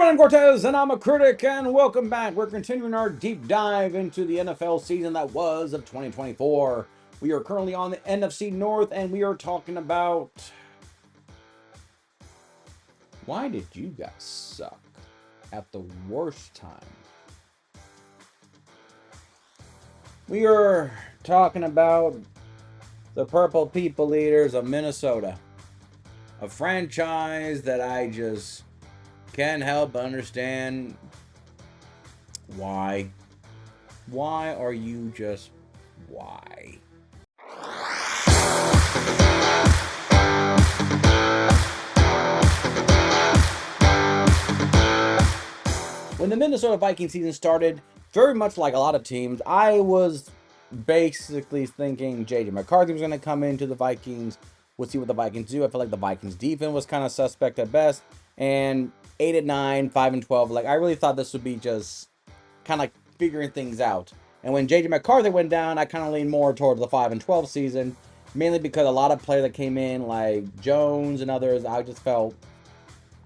I'm Cortez, and I'm a critic, and welcome back. We're continuing our deep dive into the NFL season that was of 2024. We are currently on the NFC North, and we are talking about why did you guys suck at the worst time? We are talking about the Purple People Eaters of Minnesota, a franchise that I just can't help but understand why. Why are you just why? When the Minnesota Vikings season started, very much like a lot of teams, I was basically thinking J.J. McCarthy was going to come into the Vikings. We'll see what the Vikings do. I feel like the Vikings defense was kind of suspect at best. And 8-9, 5-12, like I really thought this would be just kind of like figuring things out. And when J.J. McCarthy went down, I kind of leaned more towards the 5-12 season, mainly because a lot of players that came in, like Jones and others, I just felt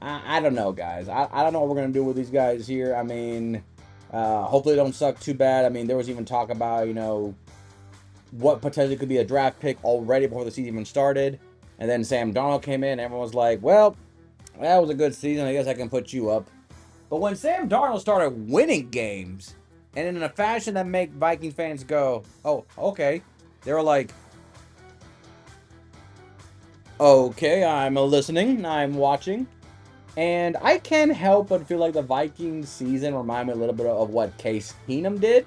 I don't know, guys. I don't know what we're going to do with these guys here. I mean, hopefully they don't suck too bad. I mean, there was even talk about, what potentially could be a draft pick already before the season even started. And then Sam Darnold came in, and everyone was like, well, that was a good season. I guess I can put you up. But when Sam Darnold started winning games, and in a fashion that make Viking fans go, oh, okay. They were like, okay, I'm listening, I'm watching. And I can't help but feel like the Vikings season remind me a little bit of what Case Keenum did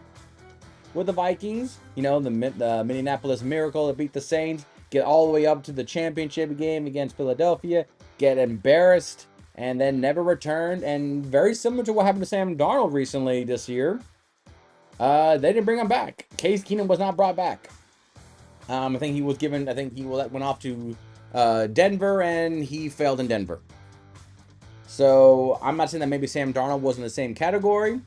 with the Vikings. You know, the Minneapolis Miracle that beat the Saints, get all the way up to the championship game against Philadelphia, get embarrassed, and then never returned. And very similar to what happened to Sam Darnold recently this year. They didn't bring him back. Case Keenum was not brought back. I think he went off to Denver, and he failed in Denver. So I'm not saying that maybe Sam Darnold was in the same category,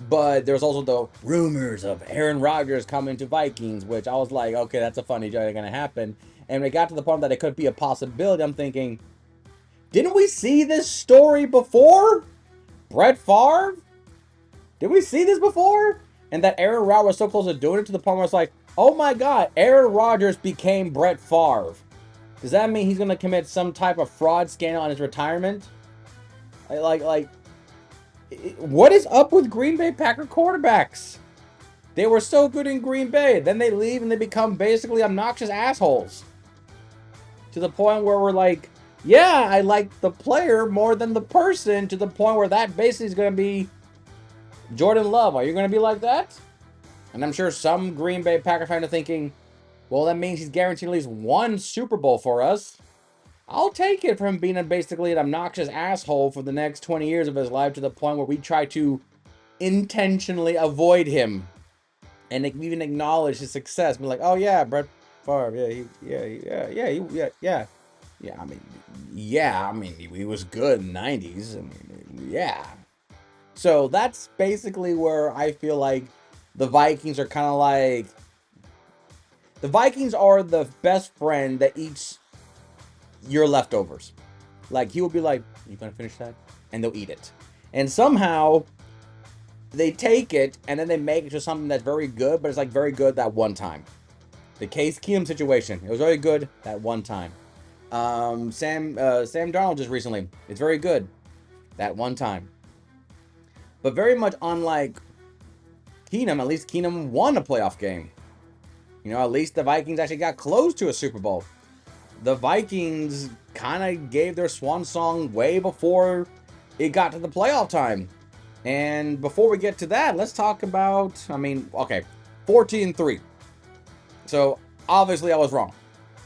but there's also the rumors of Aaron Rodgers coming to Vikings, which I was like, okay, that's a funny joke going to happen. And when it got to the point that it could be a possibility, I'm thinking, didn't we see this story before? Brett Favre? Did we see this before? And that Aaron Rodgers was so close to doing it to the point where it's like, oh my God, Aaron Rodgers became Brett Favre. Does that mean he's going to commit some type of fraud scandal on his retirement? Like, what is up with Green Bay Packer quarterbacks? They were so good in Green Bay. Then they leave and they become basically obnoxious assholes. To the point where we're like, yeah, I like the player more than the person, to the point where that basically is going to be Jordan Love. Are you going to be like that? And I'm sure some Green Bay Packer fans are thinking, well, that means he's guaranteed at least one Super Bowl for us. I'll take it from being basically an obnoxious asshole for the next 20 years of his life, to the point where we try to intentionally avoid him and even acknowledge his success. Be like, oh yeah, Brett Favre, I mean, he was good in the 90s. I mean, yeah. So that's basically where I feel like the Vikings are kind of like, the Vikings are the best friend that eats your leftovers. Like, he will be like, you gonna finish that? And they'll eat it. And somehow they take it and then they make it to something that's very good, but it's like very good that one time. The Case Keenum situation, it was very good that one time. Sam Darnold just recently, it's very good that one time. But very much unlike Keenum, at least Keenum won a playoff game. You know, at least the Vikings actually got close to a Super Bowl. The Vikings kind of gave their swan song way before it got to the playoff time. And before we get to that, let's talk about, 14-3. So, obviously I was wrong.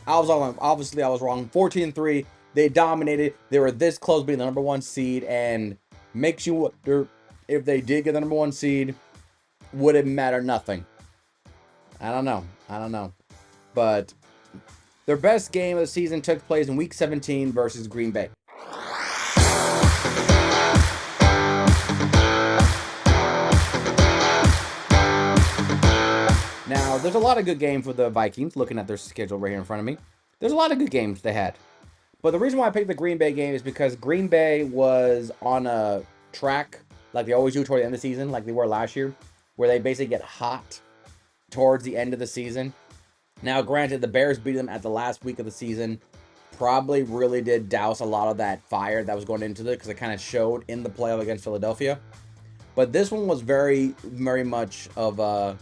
I was wrong. 14-3. They dominated. They were this close being the number one seed, and makes you wonder, if they did get the number one seed, would it matter? Nothing. I don't know. But their best game of the season took place in Week 17 versus Green Bay. Now, there's a lot of good games for the Vikings, looking at their schedule right here in front of me. There's a lot of good games they had. But the reason why I picked the Green Bay game is because Green Bay was on a track like they always do toward the end of the season, like they were last year, where they basically get hot towards the end of the season. Now, granted, the Bears beat them at the last week of the season. Probably really did douse a lot of that fire that was going into it because it kind of showed in the playoff against Philadelphia. But this one was very, very much of a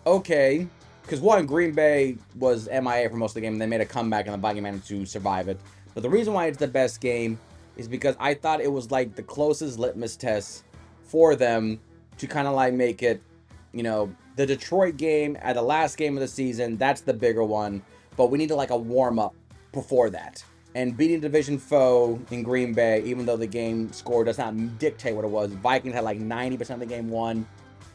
okay, because one, Green Bay was MIA for most of the game, and they made a comeback, and the Vikings managed to survive it. But the reason why it's the best game is because I thought it was like the closest litmus test for them to kind of like make it, the Detroit game at the last game of the season. That's the bigger one, but we needed like a warm up before that. And beating division foe in Green Bay, even though the game score does not dictate what it was, Vikings had like 90% of the game won.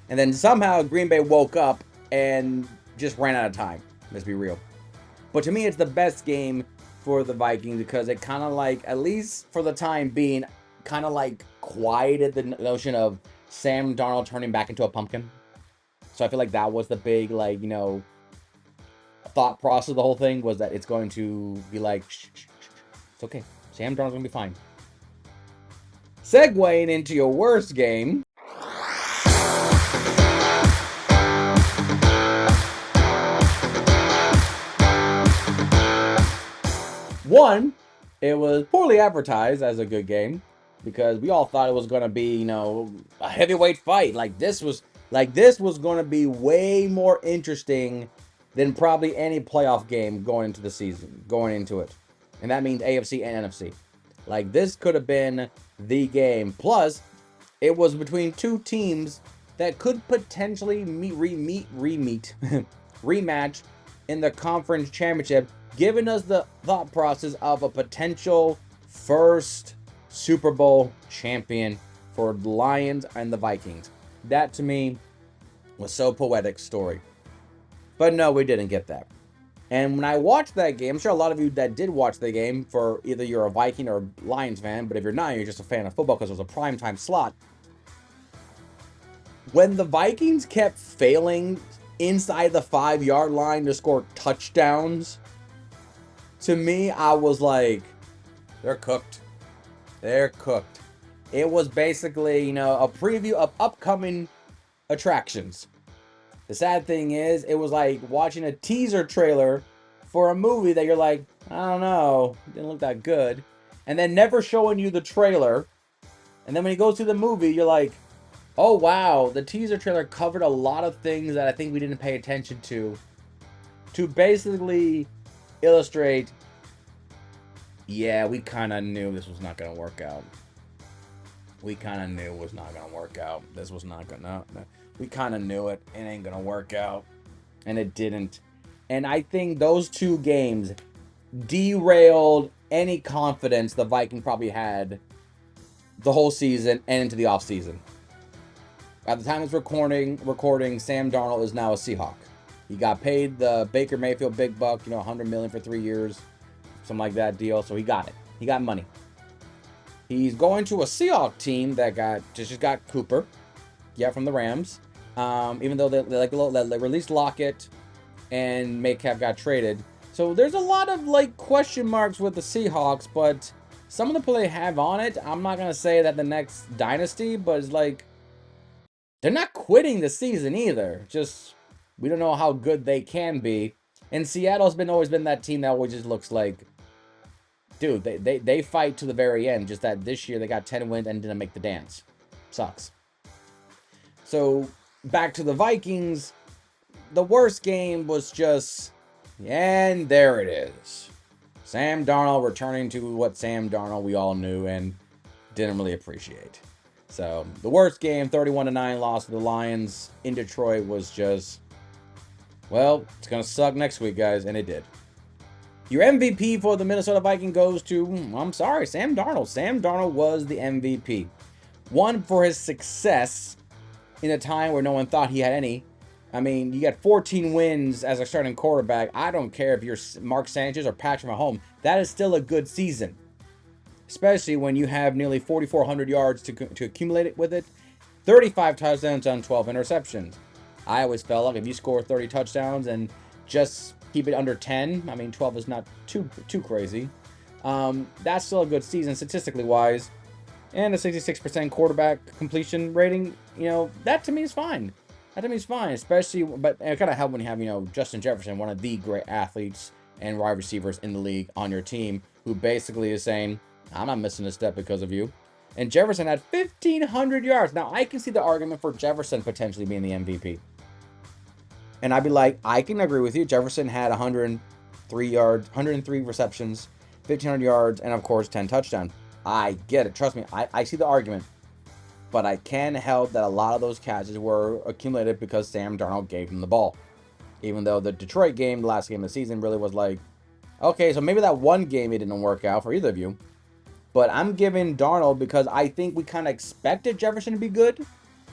And then somehow Green Bay woke up and just ran out of time. Let's be real. But to me, it's the best game for the Vikings because it kind of like, at least for the time being, kind of like quieted the notion of Sam Darnold turning back into a pumpkin. So I feel like that was the big, like, thought process of the whole thing was that it's going to be like, shh, shh, shh, it's okay. Sam Darnold's going to be fine. Segueing into your worst game. One, it was poorly advertised as a good game because we all thought it was going to be, a heavyweight fight. Like this was going to be way more interesting than probably any playoff game going into the season, going into it. And that means AFC and NFC. Like this could have been the game. Plus, it was between two teams that could potentially rematch in the conference championship, giving us the thought process of a potential first Super Bowl champion for the Lions and the Vikings. That to me was so poetic story. But no, we didn't get that. And when I watched that game, I'm sure a lot of you that did watch the game, for either you're a Viking or Lions fan, but if you're not, you're just a fan of football because it was a primetime slot. When the Vikings kept failing inside the 5-yard line to score touchdowns, to me, I was like, they're cooked. They're cooked. It was basically, a preview of upcoming attractions. The sad thing is, it was like watching a teaser trailer for a movie that you're like, I don't know, it didn't look that good. And then never showing you the trailer. And then when you go to the movie, you're like, oh wow, the teaser trailer covered a lot of things that I think we didn't pay attention to basically illustrate, yeah, we kind of knew this was not going to work out. We kind of knew it was not going to work out. This was not going to, we kind of knew it. It ain't going to work out. And it didn't. And I think those two games derailed any confidence the Vikings probably had the whole season and into the offseason. At the time of this recording, Sam Darnold is now a Seahawk. He got paid the Baker Mayfield big buck, $100 million for 3 years, something like that deal. So he got it. He got money. He's going to a Seahawks team that just got Cooper, from the Rams. Even though they released Lockett and Metcalf got traded. So there's a lot of question marks with the Seahawks, but some of the play they have on it, I'm not gonna say that the next dynasty, but it's like they're not quitting the season either. Just we don't know how good they can be. And Seattle's always been that team that always just looks like, dude, they fight to the very end. Just that this year they got 10 wins and didn't make the dance. Sucks. So back to the Vikings. The worst game was just, and there it is. Sam Darnold returning to what Sam Darnold we all knew and didn't really appreciate. So the worst game, 31-9 loss to the Lions in Detroit, was just, well, it's going to suck next week, guys, and it did. Your MVP for the Minnesota Vikings goes to, I'm sorry, Sam Darnold. Sam Darnold was the MVP. One, for his success in a time where no one thought he had any. I mean, you got 14 wins as a starting quarterback. I don't care if you're Mark Sanchez or Patrick Mahomes. That is still a good season. Especially when you have nearly 4,400 yards to accumulate it with it. 35 touchdowns on 12 interceptions. I always felt like if you score 30 touchdowns and just keep it under 10, I mean, 12 is not too crazy. That's still a good season statistically wise. and a 66% quarterback completion rating, that to me is fine. That to me is fine, especially, but it kind of helps when you have, Justin Jefferson, one of the great athletes and wide receivers in the league on your team, who basically is saying, I'm not missing a step because of you. And Jefferson had 1,500 yards. Now, I can see the argument for Jefferson potentially being the MVP. And I'd be like, I can agree with you. Jefferson had 103 yards, 103 receptions, 1,500 yards, and of course, 10 touchdowns. I get it. Trust me, I see the argument. But I can help that a lot of those catches were accumulated because Sam Darnold gave him the ball. Even though the Detroit game, the last game of the season, really was like, okay, so maybe that one game it didn't work out for either of you. But I'm giving Darnold because I think we kind of expected Jefferson to be good,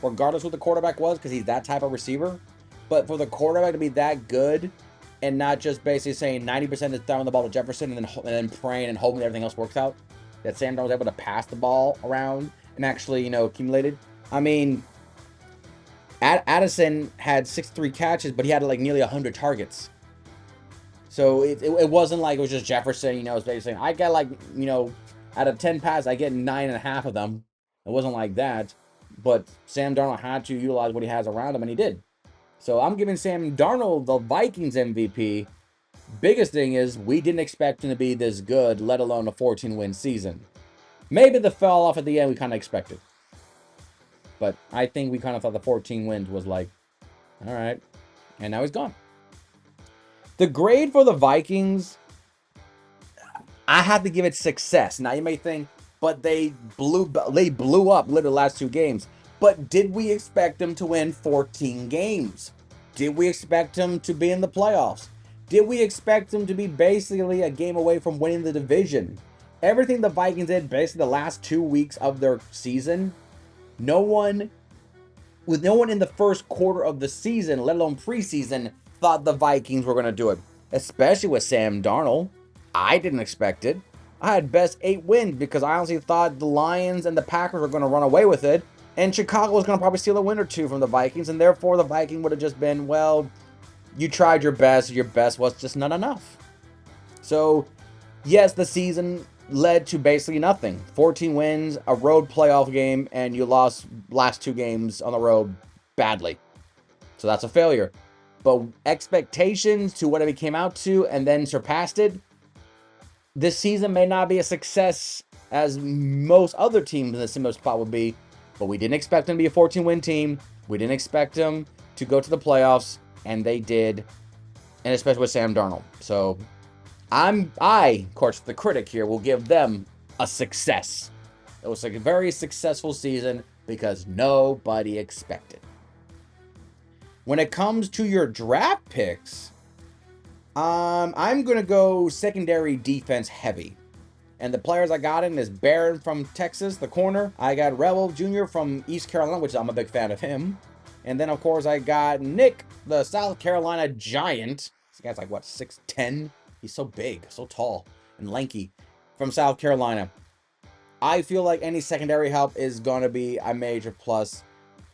regardless of what the quarterback was, because he's that type of receiver. But for the quarterback to be that good and not just basically saying 90% is throwing the ball to Jefferson and then praying and hoping that everything else works out, that Sam Darnold was able to pass the ball around and actually, accumulated. I mean, Addison had 63 catches, but he had like nearly 100 targets. So it wasn't like it was just Jefferson, it's basically saying, I got like, out of 10 passes, I get 9.5 of them. It wasn't like that. But Sam Darnold had to utilize what he has around him, and he did. So I'm giving Sam Darnold the Vikings MVP. Biggest thing is we didn't expect him to be this good, let alone a 14-win season. Maybe the fall off at the end we kind of expected. But I think we kind of thought the 14 wins was like, all right. And now he's gone. The grade for the Vikings, I had to give it success. Now you may think, but they blew up literally the last 2 games. But did we expect them to win 14 games? Did we expect them to be in the playoffs? Did we expect them to be basically a game away from winning the division? Everything the Vikings did basically the last 2 weeks of their season, no one in the first quarter of the season, let alone preseason, thought the Vikings were going to do it. Especially with Sam Darnold. I didn't expect it. I had best 8 wins because I honestly thought the Lions and the Packers were going to run away with it. And Chicago was going to probably steal a win or 2 from the Vikings. And therefore, the Viking would have just been, well, you tried your best. Your best was just not enough. So, yes, the season led to basically nothing. 14 wins, a road playoff game, and you lost last 2 games on the road badly. So that's a failure. But expectations to what it came out to and then surpassed it, this season may not be a success as most other teams in the similar spot would be, but we didn't expect them to be a 14-win team. We didn't expect them to go to the playoffs, and they did, and especially with Sam Darnold. So Cortes The Critic here, will give them a success. It was like a very successful season because nobody expected. When it comes to your draft picks, I'm going to go secondary defense heavy. And the players I got in is Barron from Texas, the corner. I got Rebel Jr. from East Carolina, which I'm a big fan of him. And then, of course, I got Nick, the South Carolina Giant. This guy's like, 6'10"? He's so big, so tall, and lanky from South Carolina. I feel like any secondary help is going to be a major plus.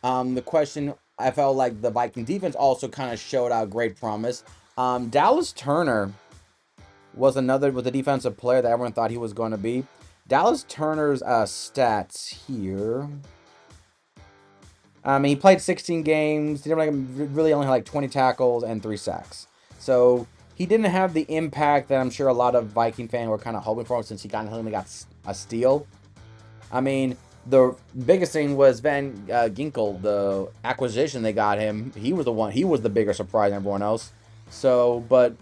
The question, I felt like the Viking defense also kind of showed out great promise. Dallas Turner was a defensive player that everyone thought he was going to be. Dallas Turner's stats here. He played 16 games. He really only had like 20 tackles and 3 sacks. So he didn't have the impact that I'm sure a lot of Viking fans were kind of hoping for since he only got a steal. The biggest thing was Van Ginkel, the acquisition they got him. He was the bigger surprise than everyone else. So, but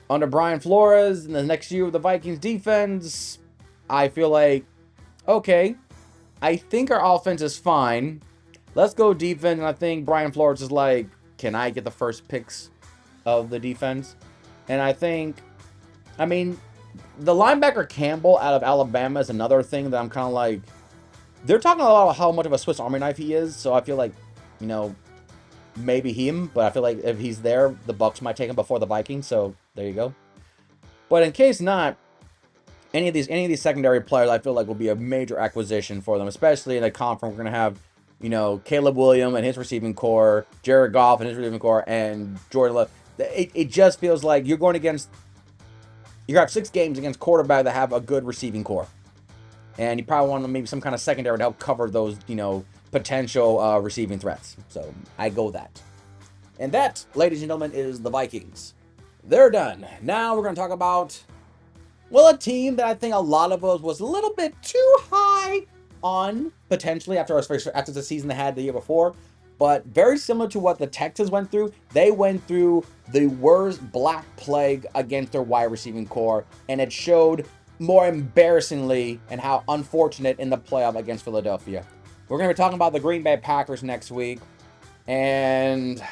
under Brian Flores in the next year with the Vikings defense, I feel like, okay, I think our offense is fine. Let's go defense. And I think Brian Flores is like, can I get the first picks of the defense? And I think, the linebacker Campbell out of Alabama is another thing that I'm kind of like, they're talking a lot about how much of a Swiss Army knife he is. So I feel like, maybe him, but I feel like if he's there, the Bucs might take him before the Vikings. So there you go. But in case not, any of these secondary players, I feel like will be a major acquisition for them, especially in the conference. We're gonna have, Caleb Williams and his receiving core, Jared Goff and his receiving core, and Jordan Love. It just feels like you have 6 games against quarterbacks that have a good receiving core. And you probably want maybe some kind of secondary to help cover those, potential receiving threats. So I go that. And that, ladies and gentlemen, is the Vikings. They're done. Now we're going to talk about, well, a team that I think a lot of us was a little bit too high on, potentially, after the season they had the year before. But very similar to what the Texans went through, they went through the worst black plague against their wide receiving core, and it showed more embarrassingly and how unfortunate in the playoff against Philadelphia. We're going to be talking about the Green Bay Packers next week, and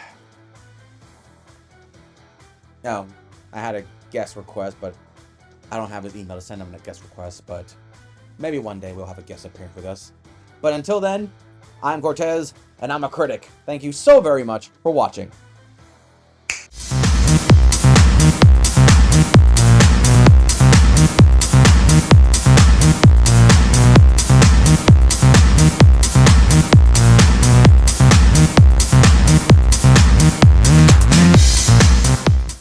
no, I had a guest request, but I don't have his email to send him a guest request, but maybe one day we'll have a guest appearance with us. But until then, I'm Cortez, and I'm a critic. Thank you so very much for watching.